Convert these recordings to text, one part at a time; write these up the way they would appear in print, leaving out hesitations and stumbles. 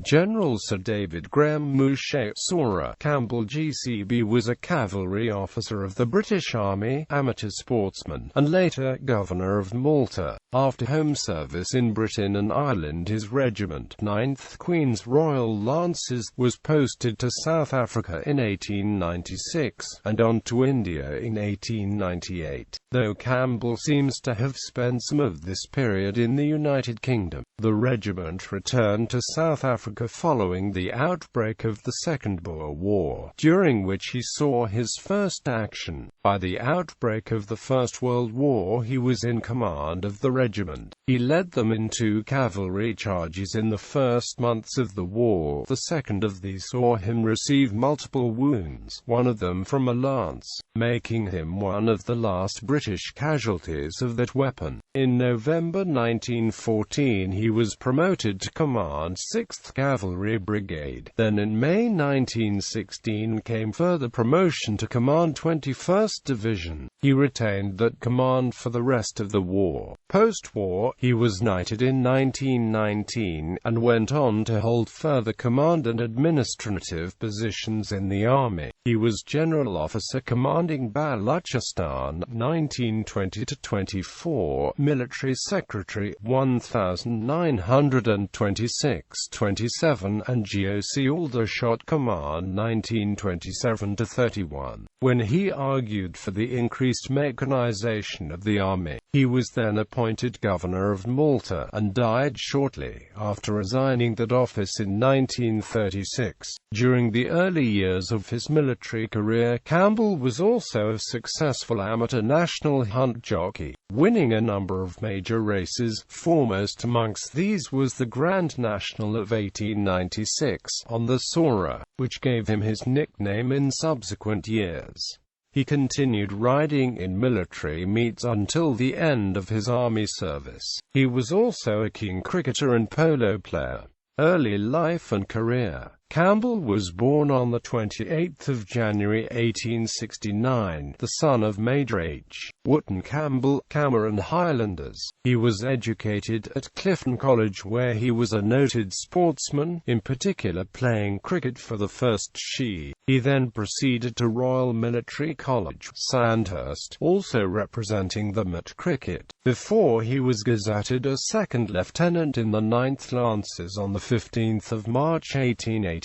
General Sir David Graham Muschet, Soarer, Campbell GCB, was a cavalry officer of the British Army, amateur sportsman, and later Governor of Malta. After home service in Britain and Ireland, his regiment, 9th Queen's Royal Lancers, was posted to South Africa in 1896, and on to India in 1898. Though Campbell seems to have spent some of this period in the United Kingdom, the regiment returned to South Africa following the outbreak of the Second Boer War, during which he saw his first action. By the outbreak of the First World War, he was in command of the regiment. He led them in 2 cavalry charges in the first months of the war. The second of these saw him receive multiple wounds, one of them from a lance, making him one of the last British casualties of that weapon. In November 1914 he was promoted to command 6th Cavalry Brigade. Then in May 1916 came further promotion to command 21st Division. He retained that command for the rest of the war. Post-war, he was knighted in 1919, and went on to hold further command and administrative positions in the army. He was General Officer commanding Balochistan, 1920–24, Military Secretary, 1926–27, and GOC Aldershot Command, 1927–31. When he argued for the increased mechanization of the army, he was then appointed Governor of Malta, and died shortly after resigning that office in 1936. During the early years of his military career, Campbell was also a successful amateur national hunt jockey, winning a number of major races. Foremost amongst these was the Grand National of 1896, on the Soarer, which gave him his nickname in subsequent years. He continued riding in military meets until the end of his army service. He was also a keen cricketer and polo player. Early life and career. Campbell was born on 28 January 1869, the son of Major H. Wootton Campbell, Cameron Highlanders. He was educated at Clifton College, where he was a noted sportsman, in particular playing cricket for the First She. He then proceeded to Royal Military College, Sandhurst, also representing them at cricket, before he was gazetted as second lieutenant in the 9th Lancers on 15 March 1889.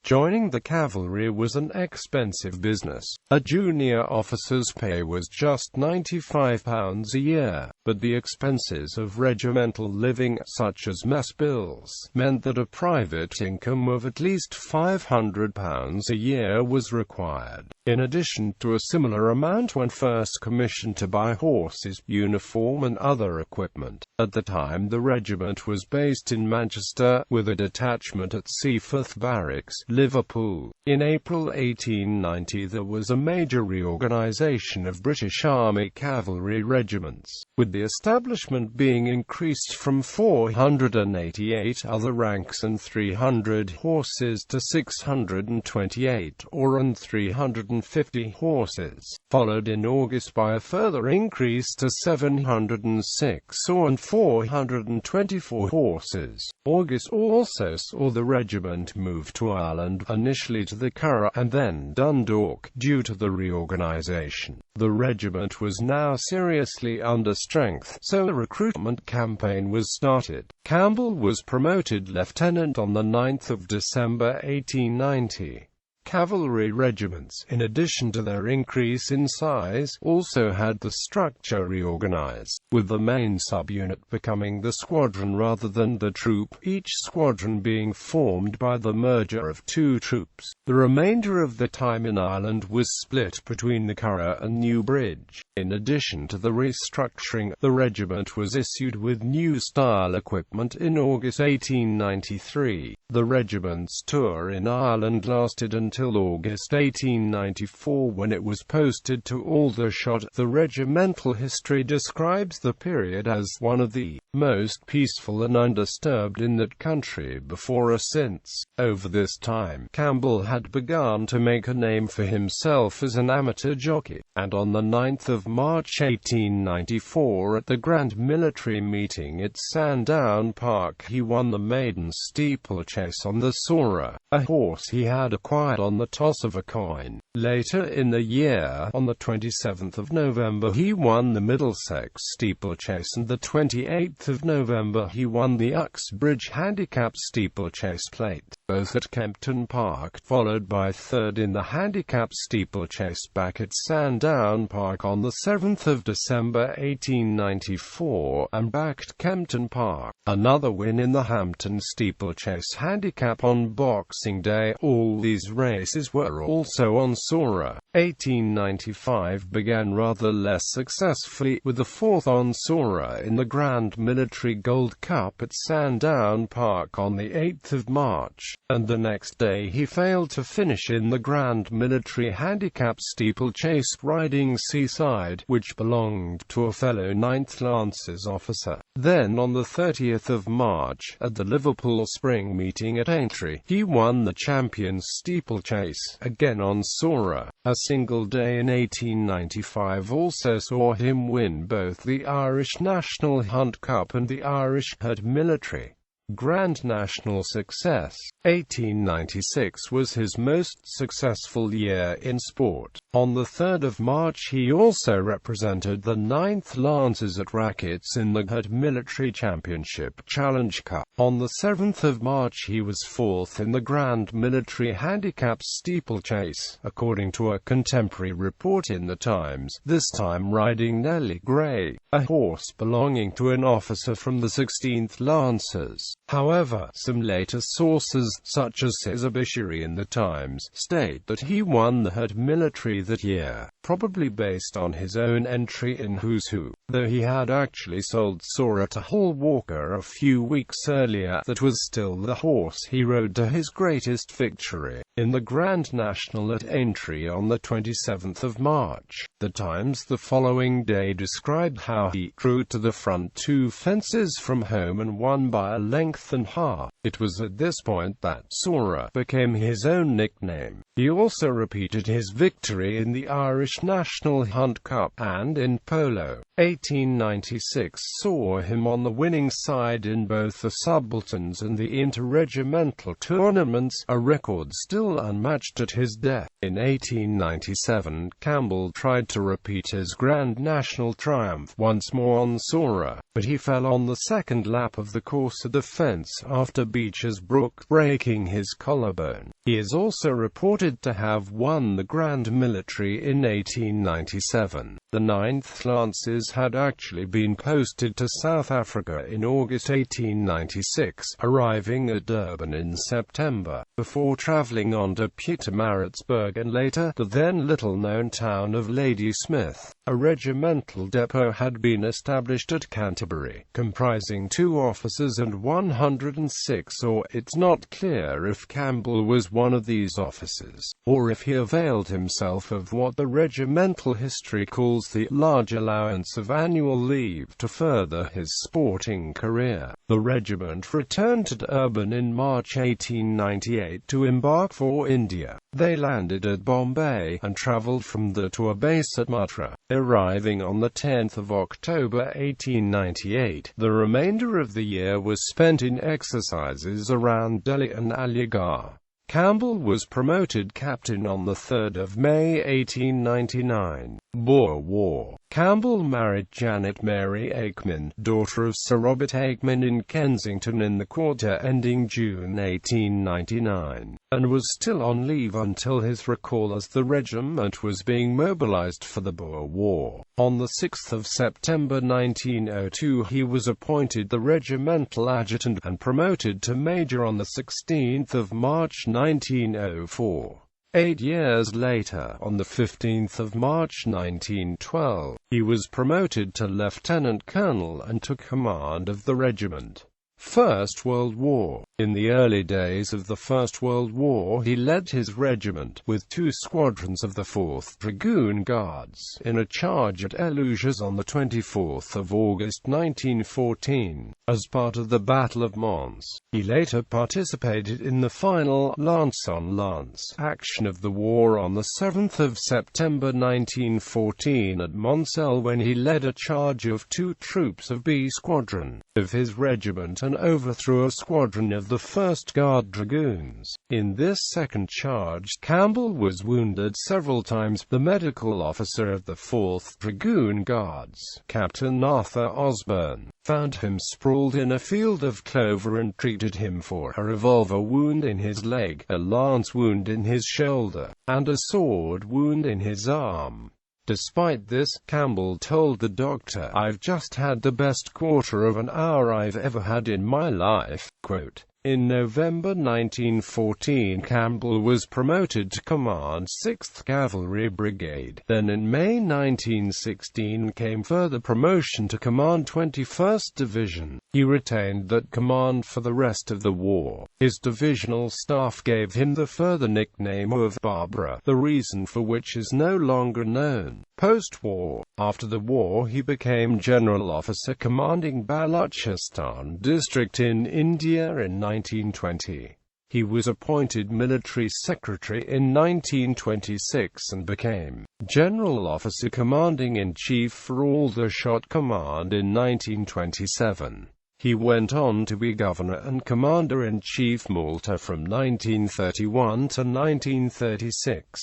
Joining the cavalry was an expensive business. A junior officer's pay was just £95 a year, but the expenses of regimental living, such as mess bills, meant that a private income of at least £500 a year was required, in addition to a similar amount when first commissioned to buy horses, uniform and other equipment. At the time the regiment was based in Manchester, with a detachment at Seaforth Barracks, Liverpool. In April 1890 there was a major reorganization of British Army cavalry regiments, with the establishment being increased from 488 other ranks and 300 horses to 628 and 350 horses, followed in August by a further increase to 706 and 424 horses. August also saw the regiment move to Ireland, initially to the Curragh and then Dundalk, due to the reorganization. The regiment was now seriously under strength, so a recruitment campaign was started. Campbell was promoted lieutenant on 9 December 1890. Cavalry regiments, in addition to their increase in size, also had the structure reorganized, with the main subunit becoming the squadron rather than the troop, each squadron being formed by the merger of 2 troops. The remainder of the time in Ireland was split between the Curragh and Newbridge. In addition to the restructuring, the regiment was issued with new style equipment in August 1893. The regiment's tour in Ireland lasted until until August 1894, when it was posted to Aldershot. The regimental history describes the period as one of the most peaceful and undisturbed in that country before or since. Over this time, Campbell had begun to make a name for himself as an amateur jockey, and on the 9th of March 1894, at the Grand Military Meeting at Sandown Park, he won the maiden steeplechase on the Soarer, a horse he had acquired on the toss of a coin. Later in the year, on the 27th of November, he won the Middlesex steeplechase, and the 28th of November he won the Uxbridge Handicap Steeplechase Plate, both at Kempton Park, followed by third in the Handicap Steeplechase back at Sandown Park on the 7th of December 1894, and back at Kempton Park. Another win in the Hampton Steeplechase Handicap on Boxing Day. All these races were also on Soarer. 1895 began rather less successfully, with the fourth on Soarer in the Grand Military Gold Cup at Sandown Park on the 8th of March, and the next day he failed to finish in the Grand Military Handicap Steeplechase riding Seaside, which belonged to a fellow 9th Lancers officer. Then on the 30th of March, at the Liverpool Spring Meeting at Aintree, he won the Champions Steeplechase, again on Soarer. A single day in 1895 also saw him win both the Irish National Hunt Cup and the Irish Herd Military Grand National success. 1896 was his most successful year in sport. On the 3rd of March he also represented the 9th Lancers at Rackets in the Herd Military Championship Challenge Cup. On the 7th of March he was fourth in the Grand Military Handicap Steeplechase, according to a contemporary report in the Times, this time riding Nellie Gray, a horse belonging to an officer from the 16th Lancers. However, some later sources, such as his obituary in the Times, state that he won the Herd Military that year, probably based on his own entry in Who's Who, though he had actually sold Soarer to Hall Walker a few weeks earlier. That was still the horse he rode to his greatest victory, in the Grand National at Aintree on the 27th of March. The Times the following day described how he drew to the front 2 fences from home and won by a length and half. It was at this point that Soarer became his own nickname. He also repeated his victory in the Irish National Hunt Cup and in polo. 1896 saw him on the winning side in both the Subalterns and the interregimental tournaments, a record still unmatched at his death. In 1897, Campbell tried to repeat his Grand National triumph once more on Soarer, but he fell on the second lap of the course at the fence after Beecher's Brook, breaking his collarbone. He is also reported to have won the Grand Military in 1897. The 9th Lancers had actually been posted to South Africa in August 1896, arriving at Durban in September, before travelling on to Pietermaritzburg and later the then little-known town of Ladysmith. A regimental depot had been established at Canterbury, comprising 2 officers and 106, or it's not clear if Campbell was one of these officers, or if he availed himself of what the regimental history calls the large allowance of annual leave to further his sporting career. The regiment returned to Durban in March 1898 to embark for India. They landed at Bombay, and travelled from there to a base at Mathura, arriving on the 10th of October 1898. The remainder of the year was spent in exercises around Delhi and Aligarh. Campbell was promoted captain on the 3rd of May 1899. Boer War. Campbell married Janet Mary Aikman, daughter of Sir Robert Aikman in Kensington in the quarter ending June 1899, and was still on leave until his recall as the regiment was being mobilized for the Boer War. On the 6th of September 1902 he was appointed the regimental adjutant, and promoted to major on the 16th of March 1904. 8 years later, on the 15th of March 1912, he was promoted to lieutenant colonel and took command of the regiment. First World War. In the early days of the First World War he led his regiment, with 2 squadrons of the 4th Dragoon Guards, in a charge at Eluges on 24 August 1914, as part of the Battle of Mons. He later participated in the final lance-on-lance action of the war on 7 September 1914 at Moncel, when he led a charge of 2 troops of B Squadron of his regiment and overthrew a squadron of the 1st Guard Dragoons. In this second charge, Campbell was wounded several times. The medical officer of the 4th Dragoon Guards, Captain Arthur Osborne, found him sprawled in a field of clover and treated him for a revolver wound in his leg, a lance wound in his shoulder, and a sword wound in his arm. Despite this, Campbell told the doctor, "I've just had the best quarter of an hour I've ever had in my life." Quote. In November 1914, Campbell was promoted to command 6th Cavalry Brigade. Then in May 1916 came further promotion to command 21st Division. He retained that command for the rest of the war. His divisional staff gave him the further nickname of Barbara, the reason for which is no longer known. Post-war, after the war he became General Officer commanding Balochistan District in India in 1920. He was appointed Military Secretary in 1926 and became General Officer Commanding-in-Chief for Aldershot Command in 1927. He went on to be Governor and Commander-in-Chief Malta from 1931 to 1936.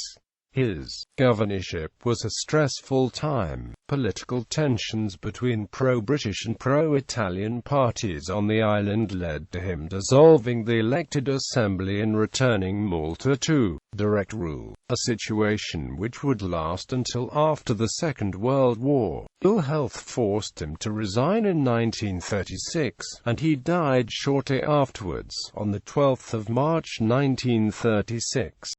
His governorship was a stressful time. Political tensions between pro-British and pro-Italian parties on the island led to him dissolving the elected assembly and returning Malta to direct rule, a situation which would last until after the Second World War. Ill health forced him to resign in 1936, and he died shortly afterwards, on 12 March 1936.